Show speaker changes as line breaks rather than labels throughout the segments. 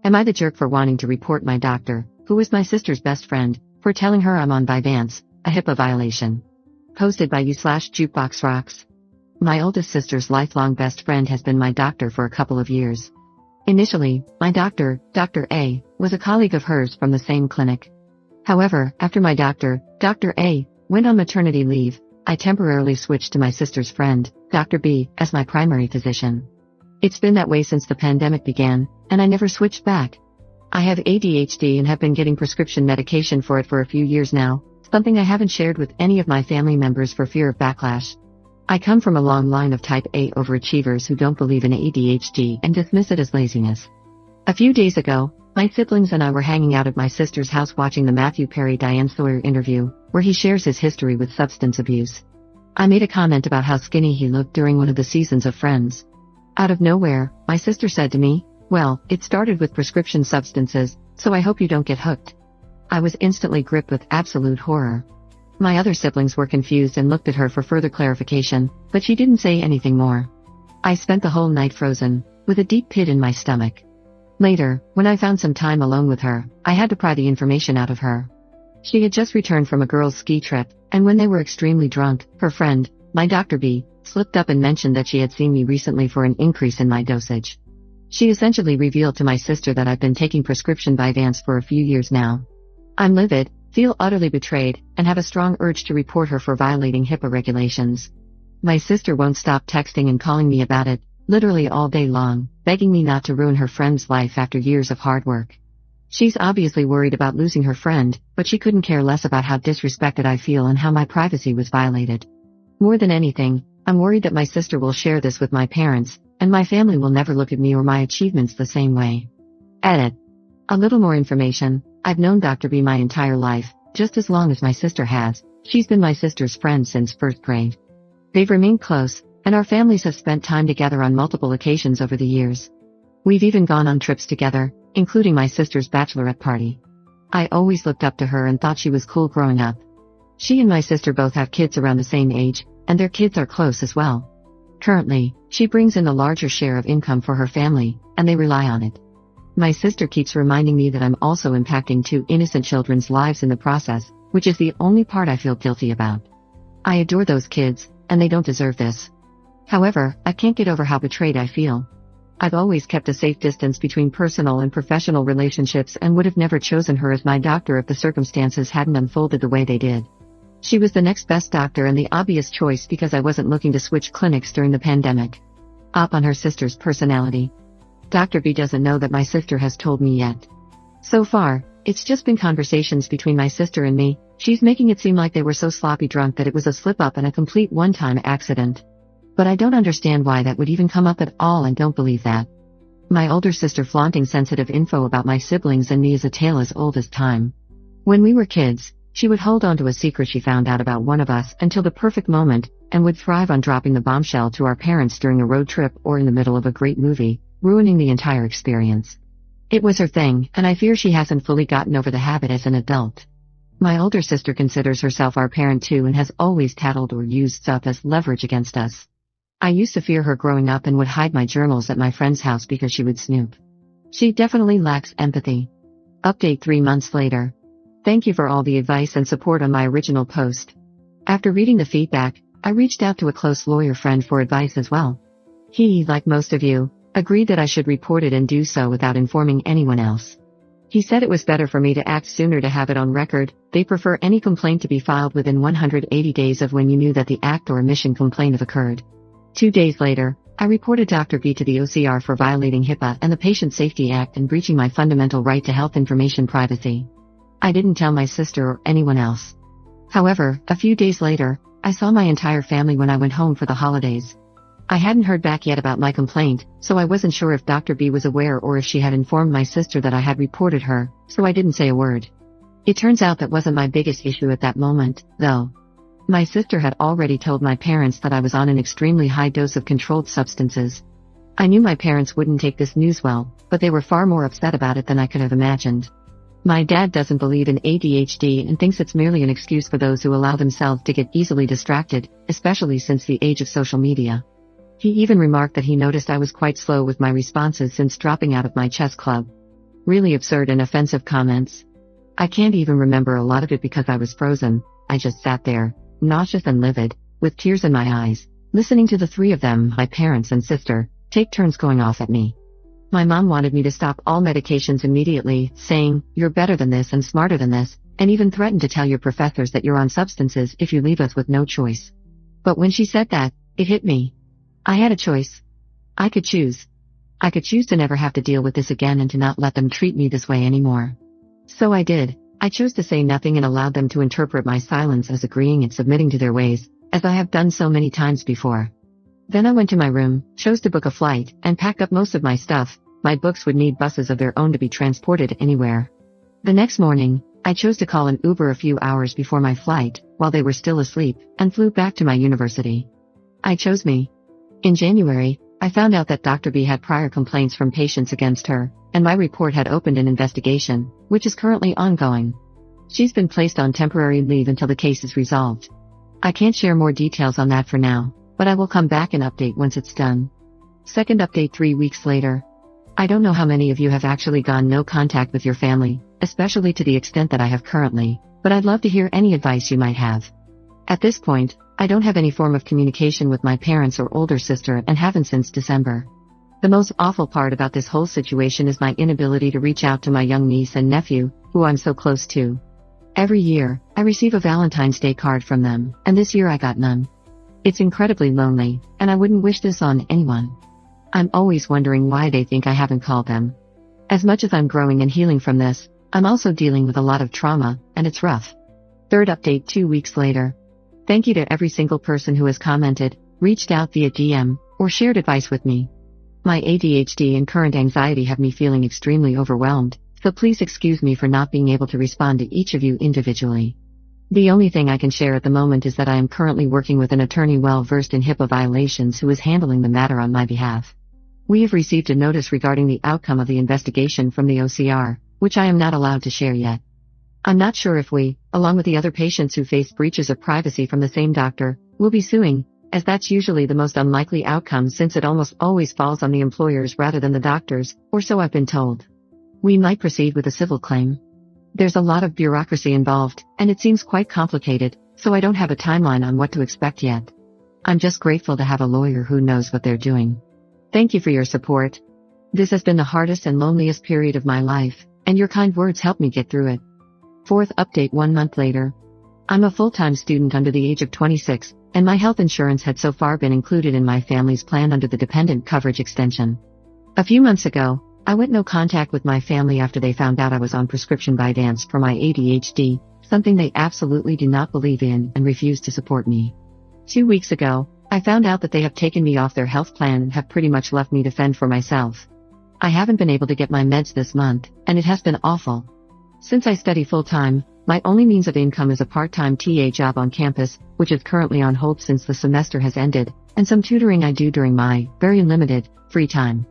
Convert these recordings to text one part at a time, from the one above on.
Am I the jerk for wanting to report my doctor, who is my sister's best friend, for telling her I'm on Vyvanse, a HIPAA violation? Posted by you/jukeboxrocks. My oldest sister's lifelong best friend has been my doctor for a couple of years. Initially, my doctor, Dr. A, was a colleague of hers from the same clinic. However, after my doctor, Dr. A, went on maternity leave, I temporarily switched to my sister's friend, Dr. B, as my primary physician. It's been that way since the pandemic began, and I never switched back. I have ADHD and have been getting prescription medication for it for a few years now, something I haven't shared with any of my family members for fear of backlash. I come from a long line of type A overachievers who don't believe in ADHD and dismiss it as laziness. A few days ago, my siblings and I were hanging out at my sister's house watching the Matthew Perry-Diane Sawyer interview, where he shares his history with substance abuse. I made a comment about how skinny he looked during one of the seasons of Friends. Out of nowhere, my sister said to me, "Well, it started with prescription substances, so I hope you don't get hooked." I was instantly gripped with absolute horror. My other siblings were confused and looked at her for further clarification, but she didn't say anything more. I spent the whole night frozen, with a deep pit in my stomach. Later, when I found some time alone with her, I had to pry the information out of her. She had just returned from a girls' ski trip, and when they were extremely drunk, her friend, my Dr. B, slipped up and mentioned that she had seen me recently for an increase in my dosage. She essentially revealed to my sister that I've been taking prescription Vyvanse for a few years now. I'm livid, feel utterly betrayed, and have a strong urge to report her for violating HIPAA regulations. My sister won't stop texting and calling me about it, literally all day long, begging me not to ruin her friend's life after years of hard work. She's obviously worried about losing her friend, but she couldn't care less about how disrespected I feel and how my privacy was violated. More than anything, I'm worried that my sister will share this with my parents, and my family will never look at me or my achievements the same way. Edit. A little more information. I've known Dr. B my entire life, just as long as my sister has. She's been my sister's friend since first grade. They've remained close, and our families have spent time together on multiple occasions over the years. We've even gone on trips together, including my sister's bachelorette party. I always looked up to her and thought she was cool growing up. She and my sister both have kids around the same age, and their kids are close as well. Currently, she brings in a larger share of income for her family, and they rely on it. My sister keeps reminding me that I'm also impacting two innocent children's lives in the process, which is the only part I feel guilty about. I adore those kids, and they don't deserve this. However, I can't get over how betrayed I feel. I've always kept a safe distance between personal and professional relationships and would have never chosen her as my doctor if the circumstances hadn't unfolded the way they did. She was the next best doctor and the obvious choice because I wasn't looking to switch clinics during the pandemic. Up on her sister's personality. Dr. B doesn't know that my sister has told me yet. So far, it's just been conversations between my sister and me. She's making it seem like they were so sloppy drunk that it was a slip-up and a complete one-time accident. But I don't understand why that would even come up at all and don't believe that. My older sister flaunting sensitive info about my siblings and me is a tale as old as time. When we were kids, she would hold on to a secret she found out about one of us until the perfect moment, and would thrive on dropping the bombshell to our parents during a road trip or in the middle of a great movie, ruining the entire experience. It was her thing, and I fear she hasn't fully gotten over the habit as an adult. My older sister considers herself our parent too and has always tattled or used stuff as leverage against us. I used to fear her growing up and would hide my journals at my friend's house because she would snoop. She definitely lacks empathy. Update 3 months later. Thank you for all the advice and support on my original post. After reading the feedback, I reached out to a close lawyer friend for advice as well. He, like most of you, agreed that I should report it and do so without informing anyone else. He said it was better for me to act sooner to have it on record. They prefer any complaint to be filed within 180 days of when you knew that the act or omission complaint have occurred. 2 days later, I reported Dr. B to the OCR for violating HIPAA and the Patient Safety Act and breaching my fundamental right to health information privacy. I didn't tell my sister or anyone else. However, a few days later, I saw my entire family when I went home for the holidays. I hadn't heard back yet about my complaint, so I wasn't sure if Dr. B was aware or if she had informed my sister that I had reported her, so I didn't say a word. It turns out that wasn't my biggest issue at that moment, though. My sister had already told my parents that I was on an extremely high dose of controlled substances. I knew my parents wouldn't take this news well, but they were far more upset about it than I could have imagined. My dad doesn't believe in ADHD and thinks it's merely an excuse for those who allow themselves to get easily distracted, especially since the age of social media. He even remarked that he noticed I was quite slow with my responses since dropping out of my chess club. really absurd and offensive comments. I can't even remember a lot of it because I was frozen. I just sat there, nauseous and livid, with tears in my eyes, listening to the three of them, my parents and sister, take turns going off at me. My mom wanted me to stop all medications immediately, saying, "You're better than this and smarter than this," and even threatened to tell your professors that you're on substances if you leave us with no choice. But when she said that, it hit me. I had a choice. I could choose. I could choose to never have to deal with this again and to not let them treat me this way anymore. So I did. I chose to say nothing and allowed them to interpret my silence as agreeing and submitting to their ways, as I have done so many times before. Then I went to my room, chose to book a flight, and packed up most of my stuff. My books would need buses of their own to be transported anywhere. The next morning, I chose to call an Uber a few hours before my flight, while they were still asleep, and flew back to my university. I chose me. In January, I found out that Dr. B had prior complaints from patients against her, and my report had opened an investigation, which is currently ongoing. She's been placed on temporary leave until the case is resolved. I can't share more details on that for now, but I will come back and update once it's done. Second update 3 weeks later. I don't know how many of you have actually gone no contact with your family, especially to the extent that I have currently, but I'd love to hear any advice you might have. At this point, I don't have any form of communication with my parents or older sister and haven't since December. The most awful part about this whole situation is my inability to reach out to my young niece and nephew, who I'm so close to. Every year, I receive a Valentine's Day card from them, and this year I got none. It's incredibly lonely, and I wouldn't wish this on anyone. I'm always wondering why they think I haven't called them. As much as I'm growing and healing from this, I'm also dealing with a lot of trauma, and it's rough. Third update 2 weeks later. Thank you to every single person who has commented, reached out via DM, or shared advice with me. My ADHD and current anxiety have me feeling extremely overwhelmed, so please excuse me for not being able to respond to each of you individually. The only thing I can share at the moment is that I am currently working with an attorney well versed in HIPAA violations who is handling the matter on my behalf. We have received a notice regarding the outcome of the investigation from the OCR, which I am not allowed to share yet. I'm not sure if we, along with the other patients who face breaches of privacy from the same doctor, will be suing, as that's usually the most unlikely outcome since it almost always falls on the employers rather than the doctors, or so I've been told. We might proceed with a civil claim. There's a lot of bureaucracy involved, and it seems quite complicated, so I don't have a timeline on what to expect yet. I'm just grateful to have a lawyer who knows what they're doing. Thank you for your support. This has been the hardest and loneliest period of my life, and your kind words helped me get through it. Fourth update 1 month later. I'm a full-time student under the age of 26, and my health insurance had so far been included in my family's plan under the dependent coverage extension. A few months ago, I went no contact with my family after they found out I was on prescription Vyvanse for my ADHD, something they absolutely do not believe in and refuse to support me. 2 weeks ago, I found out that they have taken me off their health plan and have pretty much left me to fend for myself. I haven't been able to get my meds this month, and it has been awful. Since I study full-time, my only means of income is a part-time TA job on campus, which is currently on hold since the semester has ended, and some tutoring I do during my, very limited, free time.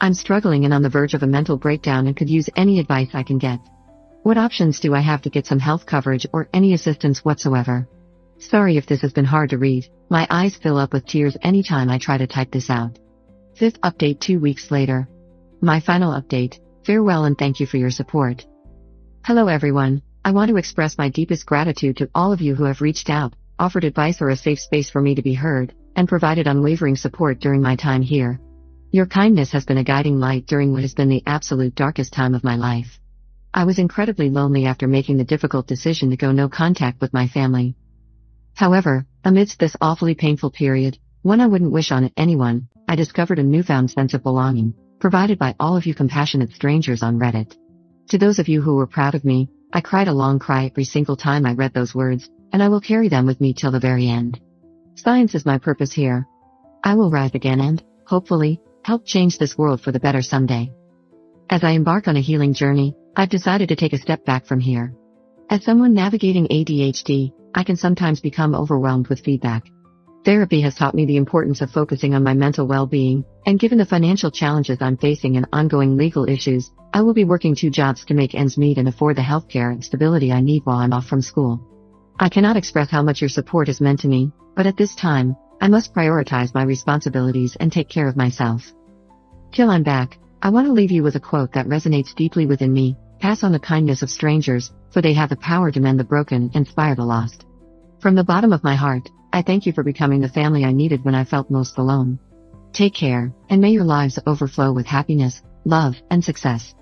I'm struggling and on the verge of a mental breakdown and could use any advice I can get. What options do I have to get some health coverage or any assistance whatsoever? Sorry if this has been hard to read, my eyes fill up with tears anytime I try to type this out. Fifth update 2 weeks later. My final update, farewell and thank you for your support. Hello everyone, I want to express my deepest gratitude to all of you who have reached out, offered advice or a safe space for me to be heard, and provided unwavering support during my time here. Your kindness has been a guiding light during what has been the absolute darkest time of my life. I was incredibly lonely after making the difficult decision to go no contact with my family. However, amidst this awfully painful period, one I wouldn't wish on anyone, I discovered a newfound sense of belonging, provided by all of you compassionate strangers on Reddit. To those of you who were proud of me, I cried a long cry every single time I read those words, and I will carry them with me till the very end. Science is my purpose here. I will rise again and, hopefully, help change this world for the better someday. As I embark on a healing journey, I've decided to take a step back from here. As someone navigating ADHD, I can sometimes become overwhelmed with feedback. Therapy has taught me the importance of focusing on my mental well-being, and given the financial challenges I'm facing and ongoing legal issues, I will be working 2 jobs to make ends meet and afford the healthcare and stability I need while I'm off from school. I cannot express how much your support has meant to me, but at this time, I must prioritize my responsibilities and take care of myself. Till I'm back, I want to leave you with a quote that resonates deeply within me: pass on the kindness of strangers, for they have the power to mend the broken, inspire the lost. From the bottom of my heart, I thank you for becoming the family I needed when I felt most alone. Take care, and may your lives overflow with happiness, love, and success.